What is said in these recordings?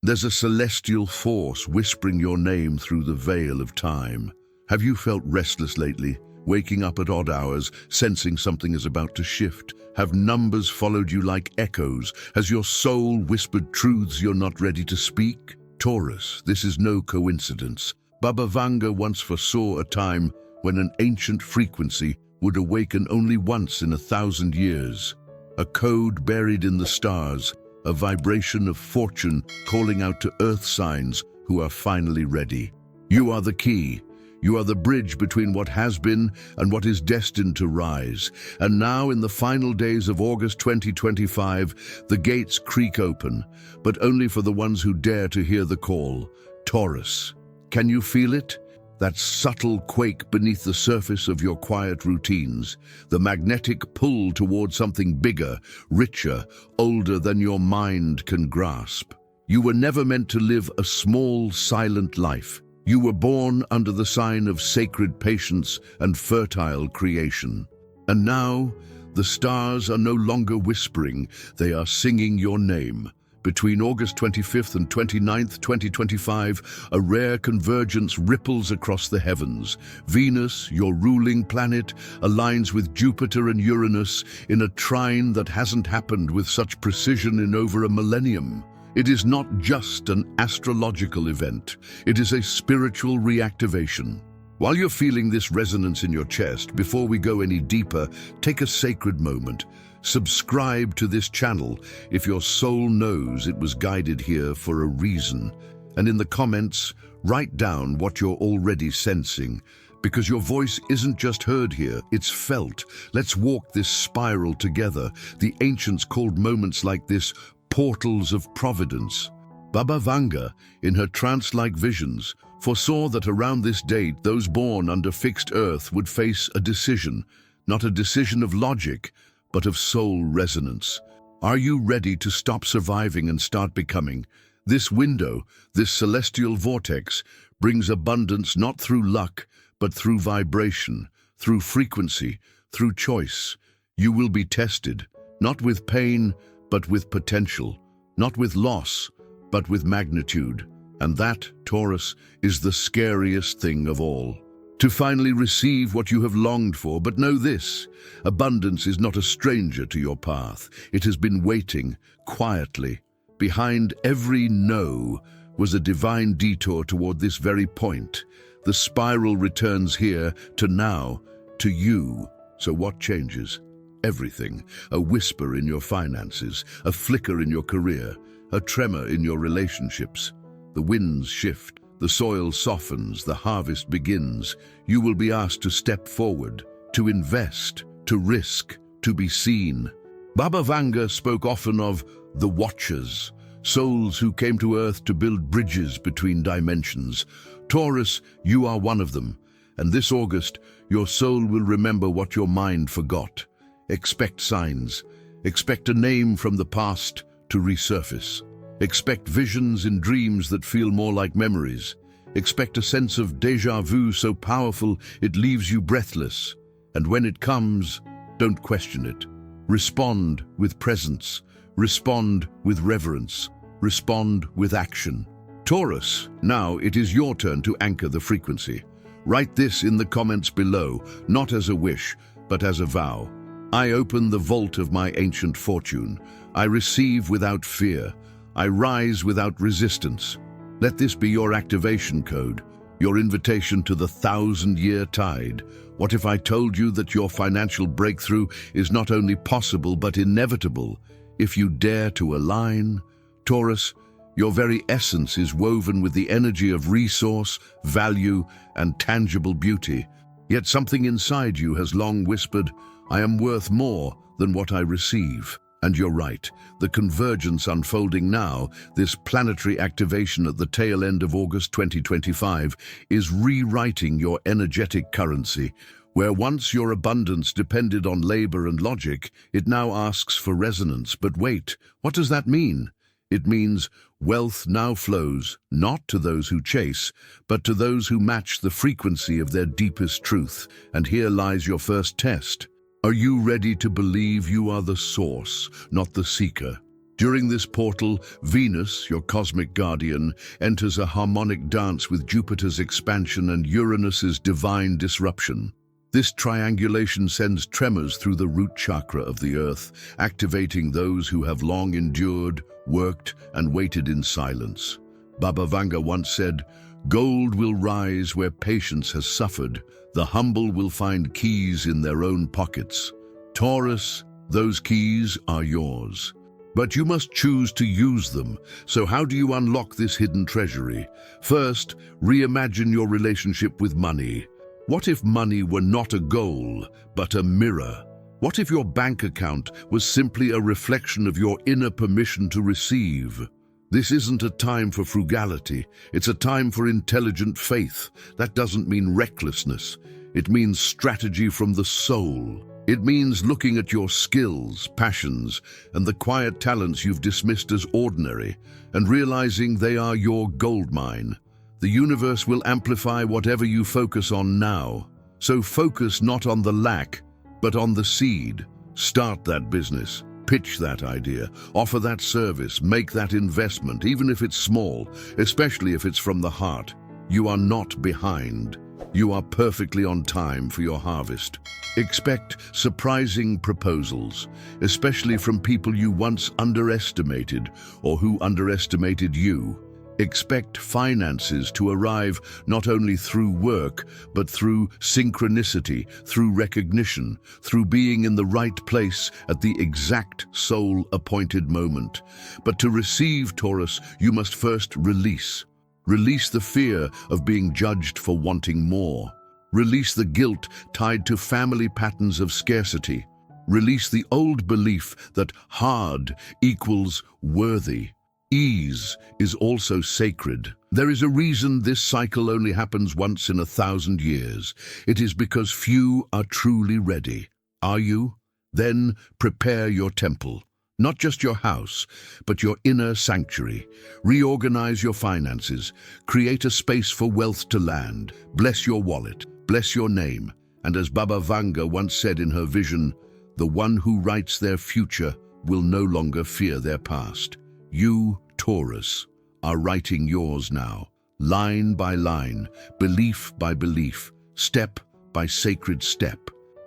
There's a celestial force whispering your name through the veil of time. Have you felt restless lately, waking up at odd hours, sensing something is about to shift? Have numbers followed you like echoes? Has your soul whispered truths you're not ready to speak? Taurus, this is no coincidence. Baba Vanga once foresaw a time when an ancient frequency would awaken only once in 1,000 years. A code buried in the stars, a vibration of fortune calling out to earth signs who are finally ready. You are the key. You are the bridge between what has been and what is destined to rise. And now, in the final days of August 2025, the gates creak open, but only for the ones who dare to hear the call. Taurus, can you feel it? That subtle quake beneath the surface of your quiet routines, the magnetic pull toward something bigger, richer, older than your mind can grasp. You were never meant to live a small, silent life. You were born under the sign of sacred patience and fertile creation. And now, the stars are no longer whispering, they are singing your name. Between August 25th and 29th, 2025, a rare convergence ripples across the heavens. Venus, your ruling planet, aligns with Jupiter and Uranus in a trine that hasn't happened with such precision in over a millennium. It is not just an astrological event, it is a spiritual reactivation. While you're feeling this resonance in your chest, before we go any deeper, take a sacred moment. Subscribe to this channel if your soul knows it was guided here for a reason. And in the comments, write down what you're already sensing, because your voice isn't just heard here, it's felt. Let's walk this spiral together. The ancients called moments like this portals of providence. Baba Vanga, in her trance-like visions, foresaw that around this date those born under fixed earth would face a decision, not a decision of logic, but of soul resonance. Are you ready to stop surviving and start becoming? This window, this celestial vortex, brings abundance not through luck, but through vibration, through frequency, through choice. You will be tested, not with pain, but with potential, not with loss, but with magnitude. And that, Taurus, is the scariest thing of all. To finally receive what you have longed for, but know this, abundance is not a stranger to your path. It has been waiting, quietly. Behind every no was a divine detour toward this very point. The spiral returns here, to now, to you. So what changes? Everything. A whisper in your finances, a flicker in your career, a tremor in your relationships. The winds shift. The soil softens, the harvest begins. You will be asked to step forward, to invest, to risk, to be seen. Baba Vanga spoke often of the Watchers, souls who came to Earth to build bridges between dimensions. Taurus, you are one of them, and this August, your soul will remember what your mind forgot. Expect signs. Expect a name from the past to resurface. Expect visions in dreams that feel more like memories. Expect a sense of déjà vu so powerful it leaves you breathless. And when it comes, don't question it. Respond with presence. Respond with reverence. Respond with action. Taurus, now it is your turn to anchor the frequency. Write this in the comments below, not as a wish, but as a vow. I open the vault of my ancient fortune. I receive without fear. I rise without resistance. Let this be your activation code, your invitation to the 1,000-year tide. What if I told you that your financial breakthrough is not only possible but inevitable if you dare to align? Taurus, your very essence is woven with the energy of resource, value, and tangible beauty. Yet something inside you has long whispered, I am worth more than what I receive. And you're right, the convergence unfolding now, this planetary activation at the tail end of August 2025, is rewriting your energetic currency. Where once your abundance depended on labor and logic, it now asks for resonance. But wait, what does that mean? It means wealth now flows, not to those who chase, but to those who match the frequency of their deepest truth. And here lies your first test. Are you ready to believe you are the source, not the seeker? During this portal, Venus, your cosmic guardian, enters a harmonic dance with Jupiter's expansion and Uranus's divine disruption. This triangulation sends tremors through the root chakra of the earth, activating those who have long endured, worked, and waited in silence. Baba Vanga once said, "Gold will rise where patience has suffered. The humble will find keys in their own pockets." Taurus, those keys are yours. But you must choose to use them. So how do you unlock this hidden treasury? First, reimagine your relationship with money. What if money were not a goal, but a mirror? What if your bank account was simply a reflection of your inner permission to receive? This isn't a time for frugality. It's a time for intelligent faith. That doesn't mean recklessness. It means strategy from the soul. It means looking at your skills, passions, and the quiet talents you've dismissed as ordinary, and realizing they are your gold mine. The universe will amplify whatever you focus on now. So focus not on the lack, but on the seed. Start that business, pitch that idea, offer that service, make that investment, even if it's small, especially if it's from the heart. You are not behind. You are perfectly on time for your harvest. Expect surprising proposals, especially from people you once underestimated or who underestimated you. Expect finances to arrive not only through work, but through synchronicity, through recognition, through being in the right place at the exact soul-appointed moment. But to receive, Taurus, you must first release. Release the fear of being judged for wanting more. Release the guilt tied to family patterns of scarcity. Release the old belief that hard equals worthy. Ease is also sacred. There is a reason this cycle only happens once in 1,000 years. It is because few are truly ready. Are you? Then prepare your temple. Not just your house, but your inner sanctuary. Reorganize your finances. Create a space for wealth to land. Bless your wallet. Bless your name. And as Baba Vanga once said in her vision, the one who writes their future will no longer fear their past. You, Taurus, are writing yours now, line by line, belief by belief, step by sacred step.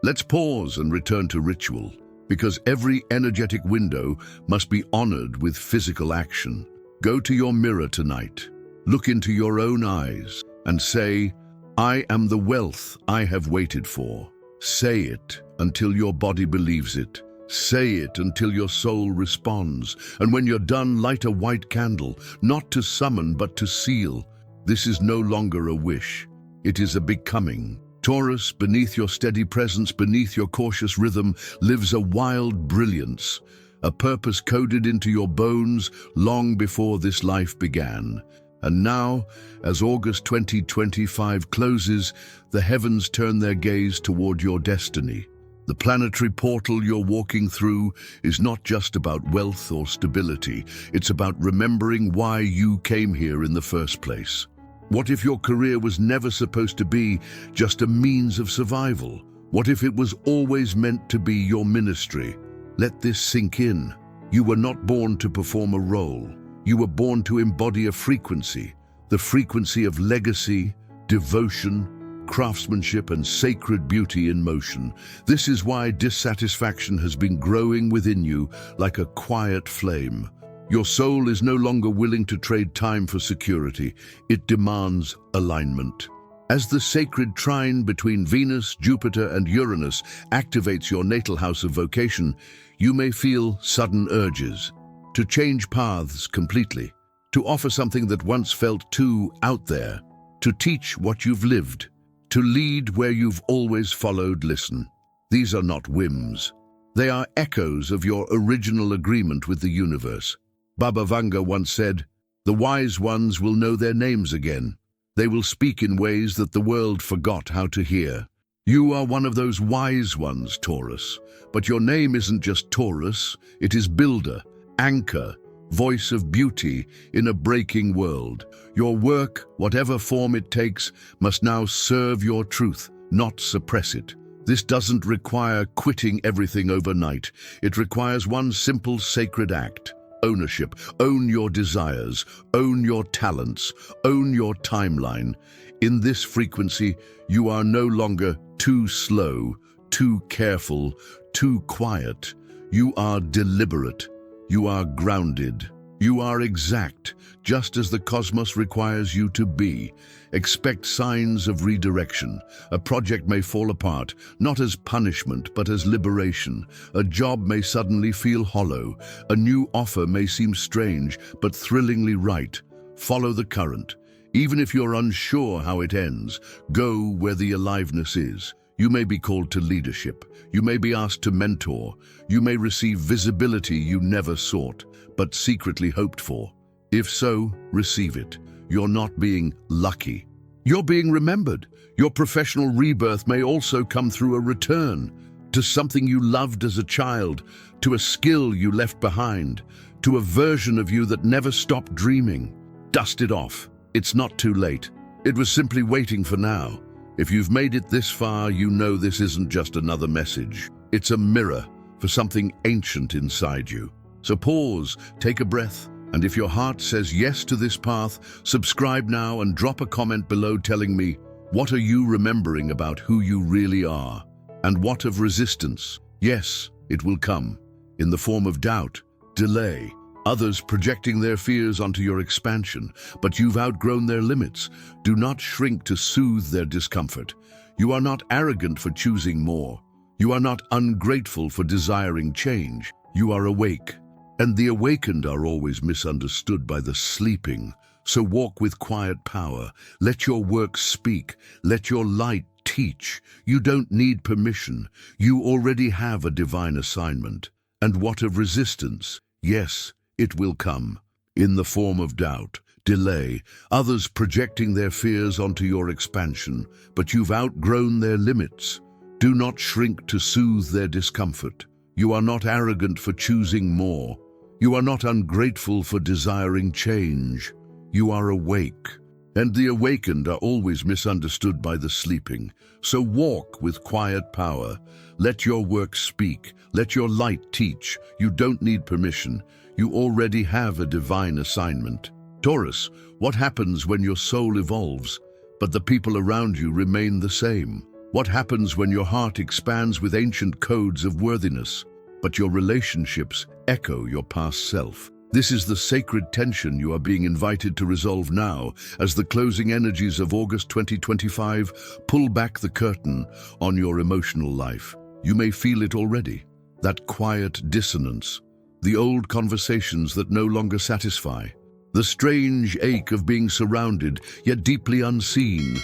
Let's pause and return to ritual, because every energetic window must be honored with physical action. Go to your mirror tonight, look into your own eyes, and say, "I am the wealth I have waited for." Say it until your body believes it. Say it until your soul responds. And when you're done, light a white candle, not to summon but to seal. This is no longer a wish. It is a becoming. Taurus, beneath your steady presence, beneath your cautious rhythm, lives a wild brilliance, a purpose coded into your bones long before this life began. And now, as August 2025 closes, the heavens turn their gaze toward your destiny. The planetary portal you're walking through is not just about wealth or stability. It's about remembering why you came here in the first place. What if your career was never supposed to be just a means of survival? What if it was always meant to be your ministry? Let this sink in. You were not born to perform a role. You were born to embody a frequency, the frequency of legacy, devotion, craftsmanship, and sacred beauty in motion. This is why dissatisfaction has been growing within you like a quiet flame. Your soul is no longer willing to trade time for security. It demands alignment. As the sacred trine between Venus, Jupiter, and Uranus activates your natal house of vocation, you may feel sudden urges to change paths completely, to offer something that once felt too out there, to teach what you've lived, to lead where you've always followed. Listen, these are not whims. They are echoes of your original agreement with the universe. Baba Vanga once said, "The wise ones will know their names again. They will speak in ways that the world forgot how to hear." You are one of those wise ones, Taurus. But your name isn't just Taurus, it is builder, anchor, voice of beauty in a breaking world. Your work, whatever form it takes, must now serve your truth, not suppress it. This doesn't require quitting everything overnight. It requires one simple sacred act: ownership. Own your desires, own your talents, own your timeline. In this frequency, you are no longer too slow, too careful, too quiet. You are deliberate. You are grounded. You are exact, just as the cosmos requires you to be. Expect signs of redirection. A project may fall apart, not as punishment, but as liberation. A job may suddenly feel hollow. A new offer may seem strange, but thrillingly right. Follow the current. Even if you're unsure how it ends, go where the aliveness is. You may be called to leadership. You may be asked to mentor. You may receive visibility you never sought, but secretly hoped for. If so, receive it. You're not being lucky. You're being remembered. Your professional rebirth may also come through a return to something you loved as a child, to a skill you left behind, to a version of you that never stopped dreaming. Dust it off. It's not too late. It was simply waiting for now. If you've made it this far, you know this isn't just another message. It's a mirror for something ancient inside you. So pause, take a breath, and if your heart says yes to this path, subscribe now and drop a comment below telling me, what are you remembering about who you really are? And what of resistance? Yes, it will come, in the form of doubt, delay, others projecting their fears onto your expansion, but you've outgrown their limits. Do not shrink to soothe their discomfort. You are not arrogant for choosing more. You are not ungrateful for desiring change. You are awake. And the awakened are always misunderstood by the sleeping. So walk with quiet power. Let your work speak. Let your light teach. You don't need permission. You already have a divine assignment. And what of resistance? Yes, it will come, in the form of doubt, delay, others projecting their fears onto your expansion, but you've outgrown their limits. Do not shrink to soothe their discomfort. You are not arrogant for choosing more. You are not ungrateful for desiring change. You are awake. And the awakened are always misunderstood by the sleeping. So walk with quiet power. Let your work speak. Let your light teach. You don't need permission. You already have a divine assignment. Taurus, what happens when your soul evolves, but the people around you remain the same? What happens when your heart expands with ancient codes of worthiness, but your relationships echo your past self? This is the sacred tension you are being invited to resolve now, as the closing energies of August 2025 pull back the curtain on your emotional life. You may feel it already, that quiet dissonance, the old conversations that no longer satisfy, the strange ache of being surrounded yet deeply unseen.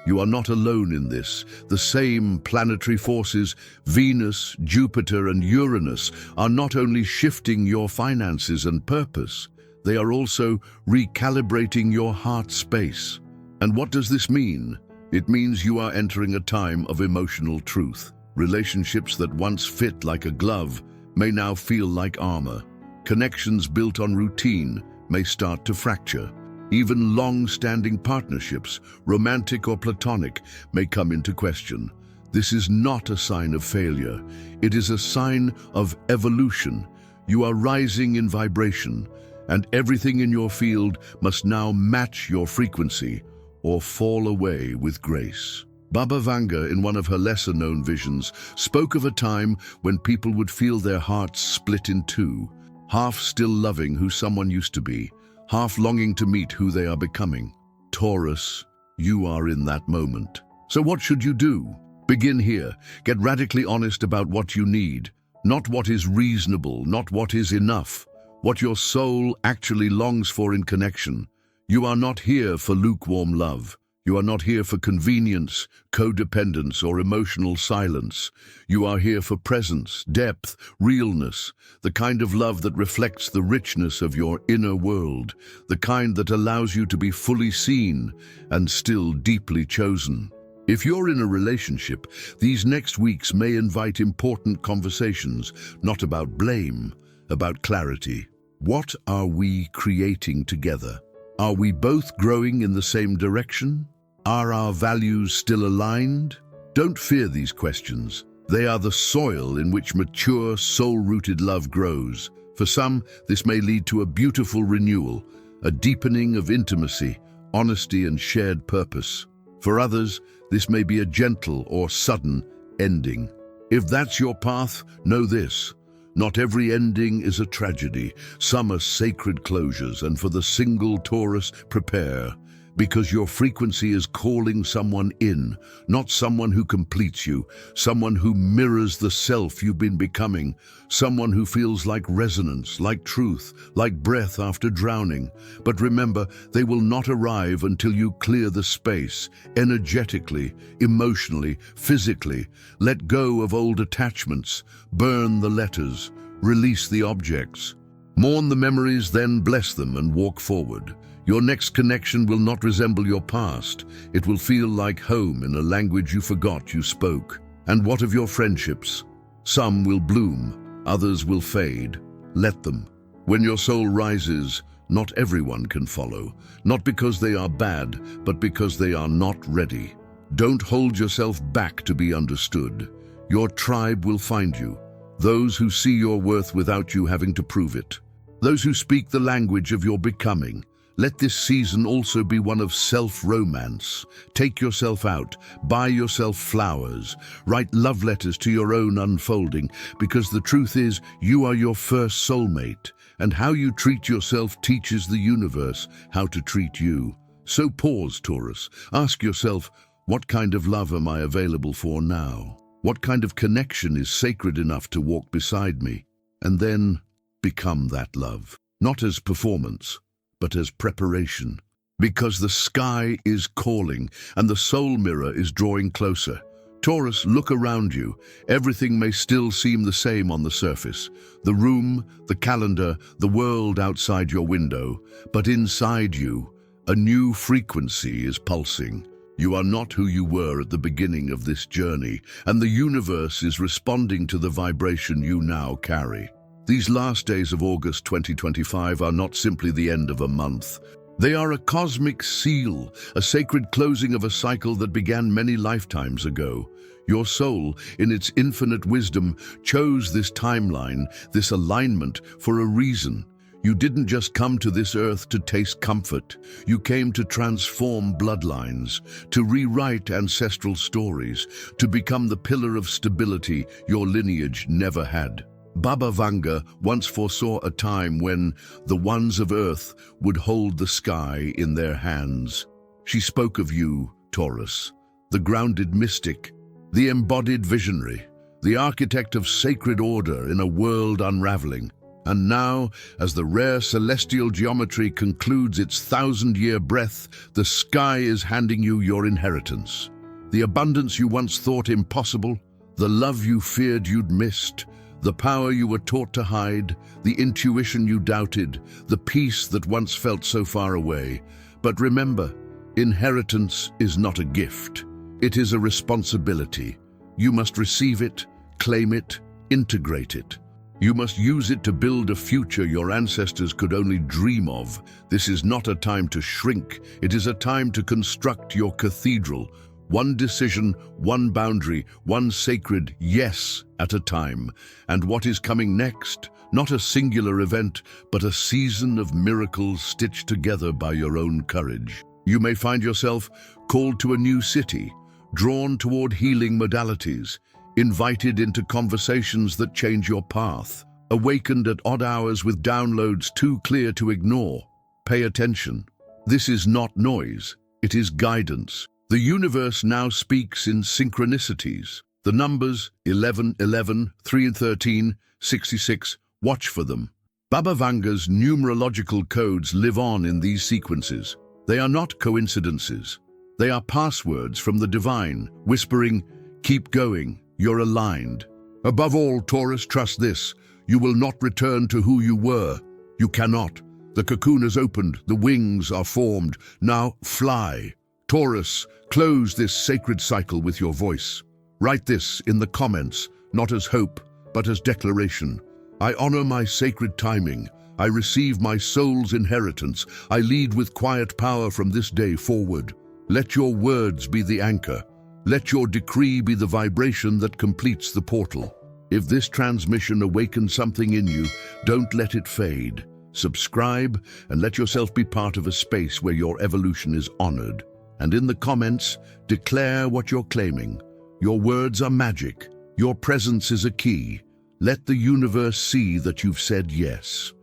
You are not alone in this. The same planetary forces, Venus, Jupiter, and Uranus, are not only shifting your finances and purpose, they are also recalibrating your heart space. And what does this mean? It means you are entering a time of emotional truth. Relationships that once fit like a glove may now feel like armor. Connections built on routine may start to fracture. Even long-standing partnerships, romantic or platonic, may come into question. This is not a sign of failure. It is a sign of evolution. You are rising in vibration, and everything in your field must now match your frequency or fall away with grace. Baba Vanga, in one of her lesser-known visions, spoke of a time when people would feel their hearts split in two, half still loving who someone used to be, half longing to meet who they are becoming. Taurus, you are in that moment. So what should you do? Begin here. Get radically honest about what you need, not what is reasonable, not what is enough, what your soul actually longs for in connection. You are not here for lukewarm love. You are not here for convenience, codependence, or emotional silence. You are here for presence, depth, realness, the kind of love that reflects the richness of your inner world, the kind that allows you to be fully seen and still deeply chosen. If you're in a relationship, these next weeks may invite important conversations, not about blame, about clarity. What are we creating together? Are we both growing in the same direction? Are our values still aligned? Don't fear these questions. They are the soil in which mature, soul-rooted love grows. For some, this may lead to a beautiful renewal, a deepening of intimacy, honesty, and shared purpose. For others, this may be a gentle or sudden ending. If that's your path, know this: not every ending is a tragedy. Some are sacred closures, and for the single Taurus, prepare, because your frequency is calling someone in, not someone who completes you, someone who mirrors the self you've been becoming, someone who feels like resonance, like truth, like breath after drowning. But remember, they will not arrive until you clear the space, energetically, emotionally, physically. Let go of old attachments, burn the letters, release the objects. Mourn the memories, then bless them and walk forward. Your next connection will not resemble your past. It will feel like home in a language you forgot you spoke. And what of your friendships? Some will bloom, others will fade. Let them. When your soul rises, not everyone can follow. Not because they are bad, but because they are not ready. Don't hold yourself back to be understood. Your tribe will find you. Those who see your worth without you having to prove it. Those who speak the language of your becoming. Let this season also be one of self-romance. Take yourself out, buy yourself flowers, write love letters to your own unfolding, because the truth is, you are your first soulmate, and how you treat yourself teaches the universe how to treat you. So pause, Taurus. Ask yourself, what kind of love am I available for now? What kind of connection is sacred enough to walk beside me? And then become that love, not as performance, but as preparation. Because the sky is calling and the soul mirror is drawing closer. Taurus, look around you. Everything may still seem the same on the surface. The room, the calendar, the world outside your window. But inside you, a new frequency is pulsing. You are not who you were at the beginning of this journey, and the universe is responding to the vibration you now carry. These last days of August 2025 are not simply the end of a month. They are a cosmic seal, a sacred closing of a cycle that began many lifetimes ago. Your soul, in its infinite wisdom, chose this timeline, this alignment, for a reason. You didn't just come to this earth to taste comfort. You came to transform bloodlines, to rewrite ancestral stories, to become the pillar of stability your lineage never had. Baba Vanga once foresaw a time when the ones of earth would hold the sky in their hands. She spoke of you, Taurus, the grounded mystic, the embodied visionary, the architect of sacred order in a world unraveling. And now, as the rare celestial geometry concludes its thousand-year breath, the sky is handing you your inheritance. The abundance you once thought impossible, the love you feared you'd missed, the power you were taught to hide, the intuition you doubted, the peace that once felt so far away. But remember, inheritance is not a gift. It is a responsibility. You must receive it, claim it, integrate it. You must use it to build a future your ancestors could only dream of. This is not a time to shrink. It is a time to construct your cathedral. One decision, one boundary, one sacred yes at a time. And what is coming next? Not a singular event, but a season of miracles stitched together by your own courage. You may find yourself called to a new city, drawn toward healing modalities, invited into conversations that change your path, awakened at odd hours with downloads too clear to ignore. Pay attention. This is not noise, it is guidance. The universe now speaks in synchronicities. The numbers 11, 11, 3 and 13, 66, watch for them. Baba Vanga's numerological codes live on in these sequences. They are not coincidences. They are passwords from the divine, whispering, keep going, you're aligned. Above all, Taurus, trust this. You will not return to who you were. You cannot. The cocoon has opened, the wings are formed. Now fly. Taurus, close this sacred cycle with your voice. Write this in the comments, not as hope, but as declaration. I honor my sacred timing. I receive my soul's inheritance. I lead with quiet power from this day forward. Let your words be the anchor. Let your decree be the vibration that completes the portal. If this transmission awakens something in you, don't let it fade. Subscribe and let yourself be part of a space where your evolution is honored. And in the comments, declare what you're claiming. Your words are magic. Your presence is a key. Let the universe see that you've said yes.